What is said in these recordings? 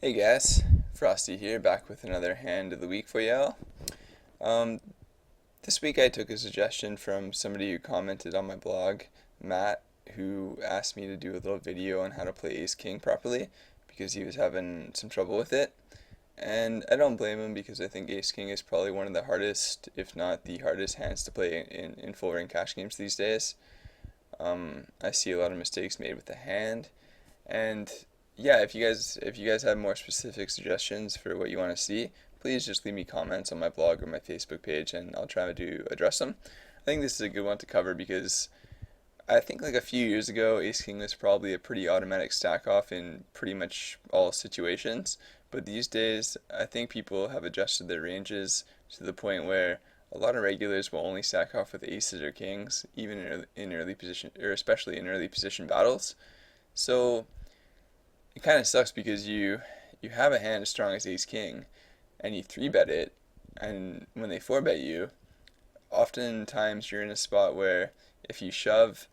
Hey guys, Frosty here, back with another hand of the week for y'all. Um, this week I took a suggestion from somebody who commented on my blog, Matt, who asked me to do a little video on how to play Ace King properly because he was having some trouble with it. And I don't blame him because I think Ace King is probably one of the hardest, if not the hardest hands to play in full range cash games these days. I see a lot of mistakes made with the hand, and yeah, if you guys have more specific suggestions for what you want to see, please just leave me comments on my blog or my Facebook page, and I'll try to address them. I think this is a good one to cover because I think like a few years ago, Ace King was probably a pretty automatic stack off in pretty much all situations. But these days, I think people have adjusted their ranges to the point where a lot of regulars will only stack off with aces or kings, even in early position, or especially in early position battles. So it kind of sucks because you have a hand as strong as ace king, and you three bet it, and when they four bet you, oftentimes you're in a spot where if you shove,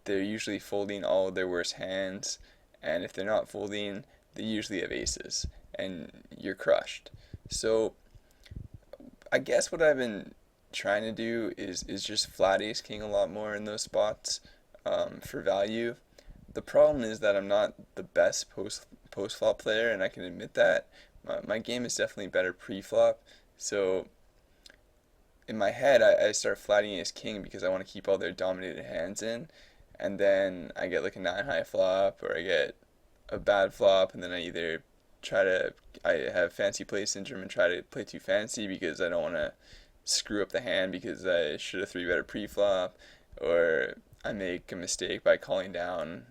they're usually folding all of their worst hands, and if they're not folding, they usually have aces, and you're crushed. So I guess what I've been trying to do is just flat ace king a lot more in those spots for value. The problem is that I'm not the best post flop player, and I can admit that. My game is definitely better pre flop, so in my head I start flatting ace king because I want to keep all their dominated hands in, and then I get like a 9 high flop, or I get a bad flop, and then I have fancy play syndrome and try to play too fancy because I don't want to screw up the hand because I should have three better pre-flop, or I make a mistake by calling down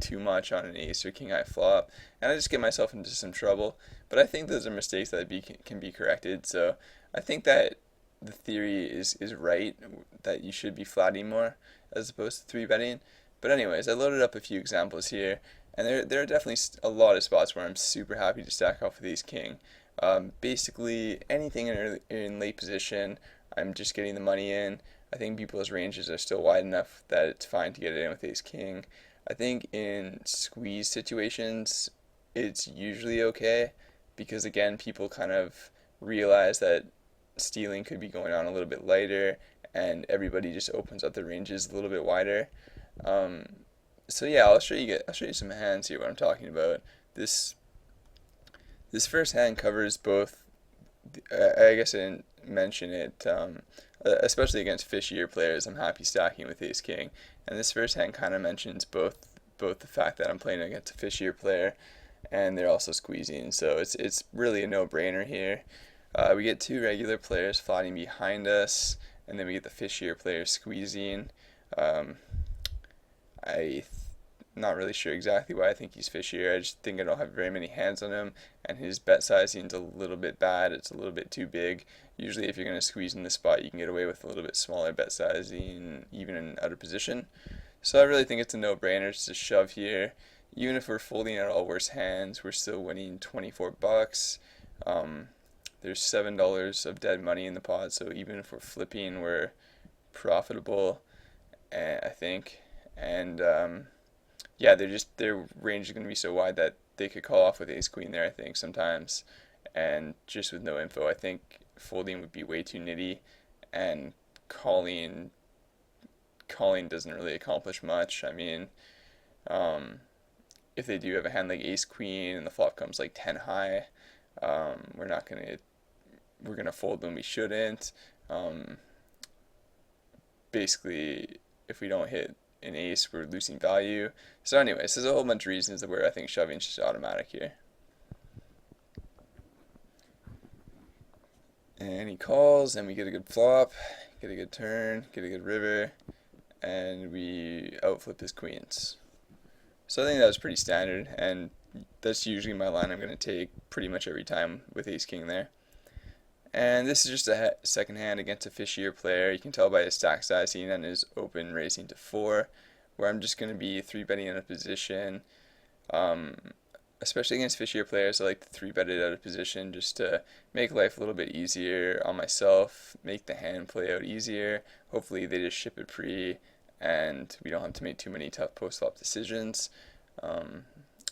too much on an ace or king high flop, and I just get myself into some trouble. But I think those are mistakes that can be corrected. So I think that the theory is right, that you should be flatting more as opposed to three betting. But anyways, I loaded up a few examples here, and there are definitely a lot of spots where I'm super happy to stack off with ace king. Basically anything in late position, I'm just getting the money in. I think people's ranges are still wide enough that it's fine to get it in with ace king. I think in squeeze situations, it's usually okay because again, people kind of realize that stealing could be going on a little bit lighter, and everybody just opens up the ranges a little bit wider. Um, so yeah, I'll show you some hands here. What I'm talking about. This this first hand covers both. I guess I didn't mention it. Especially against fishier players, I'm happy stacking with ace king. And this first hand kind of mentions both the fact that I'm playing against a fishier player, and they're also squeezing. So it's really a no-brainer here. We get two regular players flatting behind us, and then we get the fishier player squeezing. Um, I not really sure exactly why I think he's fishier. I just think I don't have very many hands on him, and his bet sizing's a little bit bad. It's a little bit too big. Usually, if you're going to squeeze in this spot, you can get away with a little bit smaller bet sizing, even in out of position. So I really think it's a no-brainer just to shove here. Even if we're folding at all worse hands, we're still winning 24 bucks. There's $7 of dead money in the pot, so even if we're flipping, we're profitable, I think. And yeah, their range is going to be so wide that they could call off with ace queen there, I think, sometimes. And just with no info, I think folding would be way too nitty, and calling doesn't really accomplish much. I mean, um, if they do have a hand like ace queen and the flop comes like 10 high, we're not gonna we're gonna fold when we shouldn't. Um, Basically, if we don't hit an ace, we're losing value. So anyways, there's a whole bunch of reasons where I think shoving is just automatic here. And he calls, and we get a good flop, get a good turn, get a good river, and we outflip his queens. So I think that was pretty standard, and that's usually my line I'm going to take pretty much every time with ace king there. And this is just a second hand against a fishier player. You can tell by his stack sizing and his open raising to 4, where I'm just going to be 3-betting out of position. Um, Especially against fishier players, I like to 3-bet it out of position just to make life a little bit easier on myself, make the hand play out easier. Hopefully they just ship it pre, and we don't have to make too many tough post-flop decisions. Um,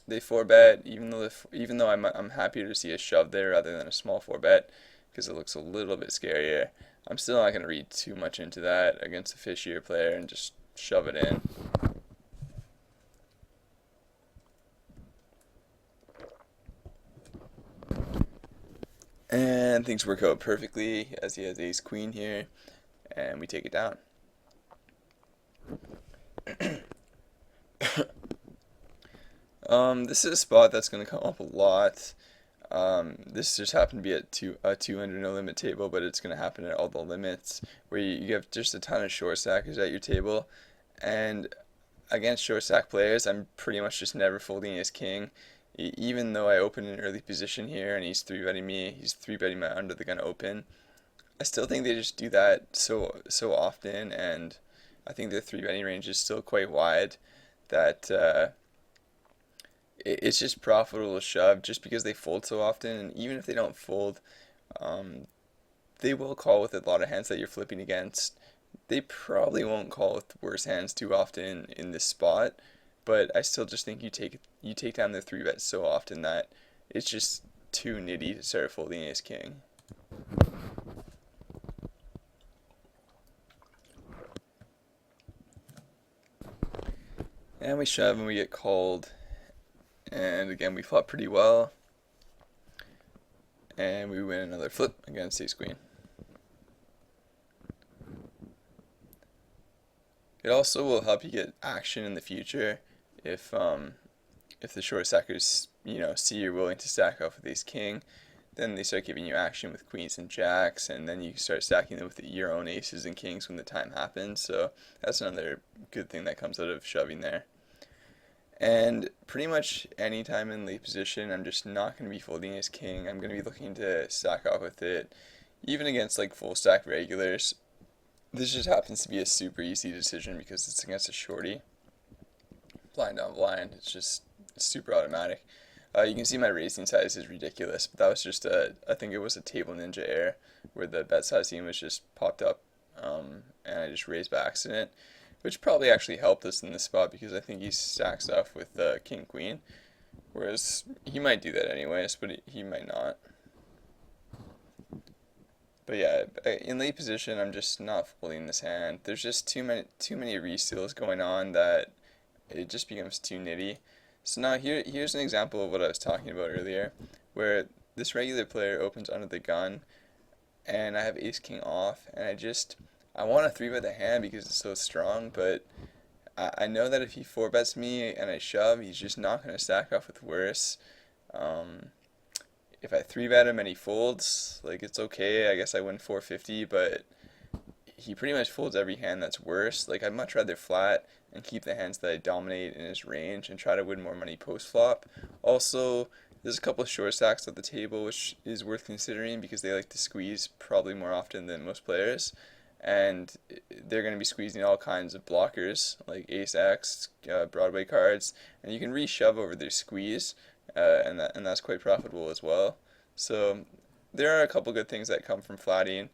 they four bet, even though I'm happier to see a shove there rather than a small four bet because it looks a little bit scarier. I'm still not going to read too much into that against a fishier player and just shove it in. And things work out perfectly as he has ace queen here, and we take it down. This is a spot that's going to come up a lot. This just happened to be at a 200 no limit table, but it's going to happen at all the limits where you have just a ton of short stackers at your table. And against short stack players, I'm pretty much just never folding ace king. Even though I open an early position here and he's 3-betting me, he's 3-betting my under the gun open. I still think they just do that so often, and I think their 3-betting range is still quite wide that it's just profitable to shove just because they fold so often. And even if they don't fold, um, they will call with a lot of hands that you're flipping against. They probably won't call with worse hands too often in this spot, but I still just think you take down the 3-bet so often that it's just too nitty to start folding ace king. And we shove and we get called. And again, we flop pretty well. And we win another flip against ace queen. It also will help you get action in the future if the short stackers see you're willing to stack off with ace king, then they start giving you action with queens and jacks, and then you start stacking them with your own aces and kings when the time happens. So that's another good thing that comes out of shoving there. And pretty much any time in late position, I'm just not going to be folding ace king. I'm going to be looking to stack off with it, even against like full stack regulars. This just happens to be a super easy decision because it's against a shorty. Blind on blind, it's just super automatic. You can see my raising size is ridiculous, but that was just I think it was a table ninja error where the bet sizing was just popped up, and I just raised by accident, which probably actually helped us in this spot because I think he stacks off with king queen, whereas he might do that anyways, but he might not. But yeah, in late position, I'm just not folding this hand. There's just too many resteals going on that it just becomes too nitty. So now here's an example of what I was talking about earlier, where this regular player opens under the gun, and I have ace king off, and I want to 3-bet the hand because it's so strong, but I know that if he 4-bets me and I shove, he's just not going to stack off with worse. If I 3-bet him and he folds, like it's okay, I guess I win 450, but he pretty much folds every hand that's worse. Like I'd much rather flat and keep the hands that I dominate in his range and try to win more money post flop. Also, there's a couple of short stacks at the table which is worth considering because they like to squeeze probably more often than most players, and they're going to be squeezing all kinds of blockers like ace x, Broadway cards, and you can re-shove over their squeeze, and that's quite profitable as well. So there are a couple good things that come from flatting.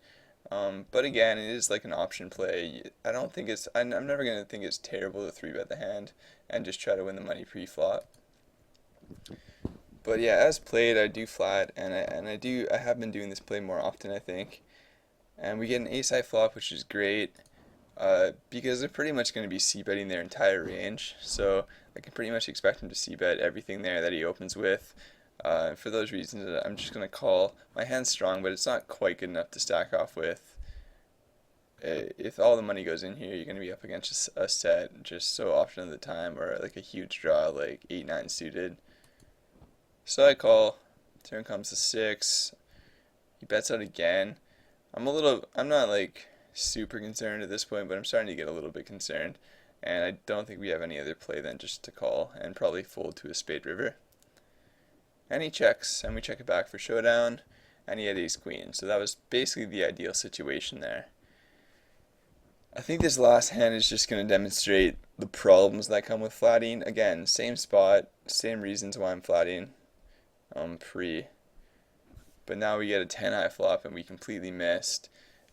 But again, it is like an option play. I don't think I'm never going to think it's terrible to 3-bet the hand and just try to win the money pre-flop. But yeah, as played, I do flat, and I have been doing this play more often, I think. And we get an ace high flop, which is great, because they're pretty much going to be c-betting their entire range. So I can pretty much expect him to c-bet everything there that he opens with. For those reasons, I'm just going to call. My hand's strong, but it's not quite good enough to stack off with. If all the money goes in here, you're going to be up against a set just so often at the time, or like a huge draw like 8-9 suited. So I call. Turn comes to 6. He bets out again. I'm not like super concerned at this point, but I'm starting to get a little bit concerned. And I don't think we have any other play than just to call and probably fold to a spade river. And he checks, and we check it back for showdown, and he had ace queen. So that was basically the ideal situation there. I think this last hand is just going to demonstrate the problems that come with flatting. Again, same spot, same reasons why I'm flatting pre. But now we get a 10 high flop, and we completely missed.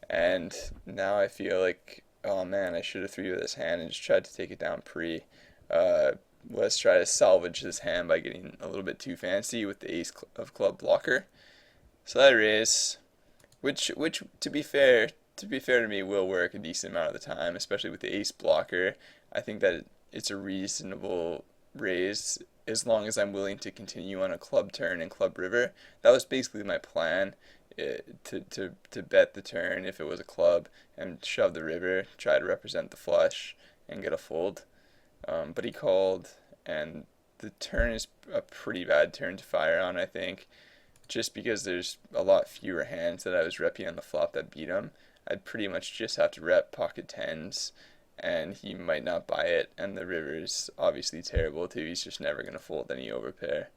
And now I feel like, oh man, I should have 3-bet this hand and just tried to take it down pre. was try to salvage this hand by getting a little bit too fancy with the ace of club blocker. So that raise, which to be fair to me, will work a decent amount of the time, especially with the ace blocker. I think that it's a reasonable raise as long as I'm willing to continue on a club turn and club river. That was basically my plan, to bet the turn if it was a club and shove the river, try to represent the flush and get a fold. But he called, and the turn is a pretty bad turn to fire on, I think, just because there's a lot fewer hands that I was repping on the flop that beat him. I'd pretty much just have to rep pocket tens, and he might not buy it, and the river is obviously terrible too. He's just never gonna fold any overpair,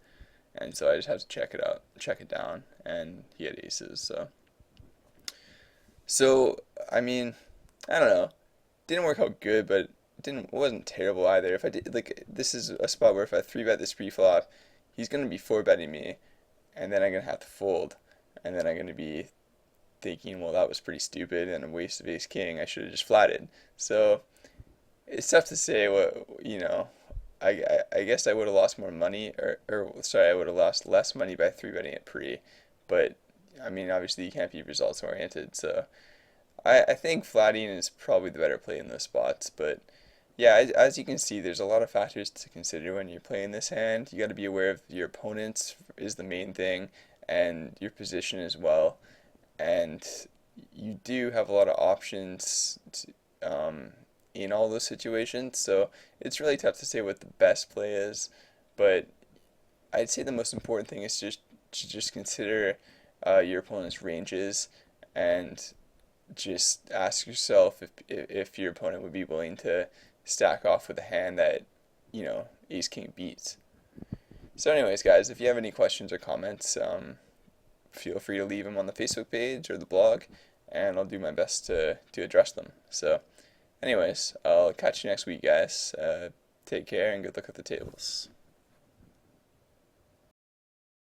and so I just have to check it down, and he had aces, so I mean, I don't know. Didn't work out good, but wasn't terrible either. If I did, like, this is a spot where if I three bet this pre-flop, he's gonna be four betting me, and then I'm gonna have to fold, and then I'm gonna be thinking, well, that was pretty stupid and a waste of ace king. I should have just flatted. So it's tough to say what. I guess I would have lost more money, or sorry, I would have lost less money by three betting it pre, but I mean, obviously you can't be results oriented. So I think flatting is probably the better play in those spots, but yeah, as you can see, there's a lot of factors to consider when you're playing this hand. You got to be aware of your opponents is the main thing, and your position as well. And you do have a lot of options in all those situations, so it's really tough to say what the best play is. But I'd say the most important thing is just consider your opponent's ranges, and just ask yourself if your opponent would be willing to stack off with a hand that, ace king beats. So anyways, guys, if you have any questions or comments, feel free to leave them on the Facebook page or the blog, and I'll do my best to address them. So anyways, I'll catch you next week, guys. Take care and good luck at the tables.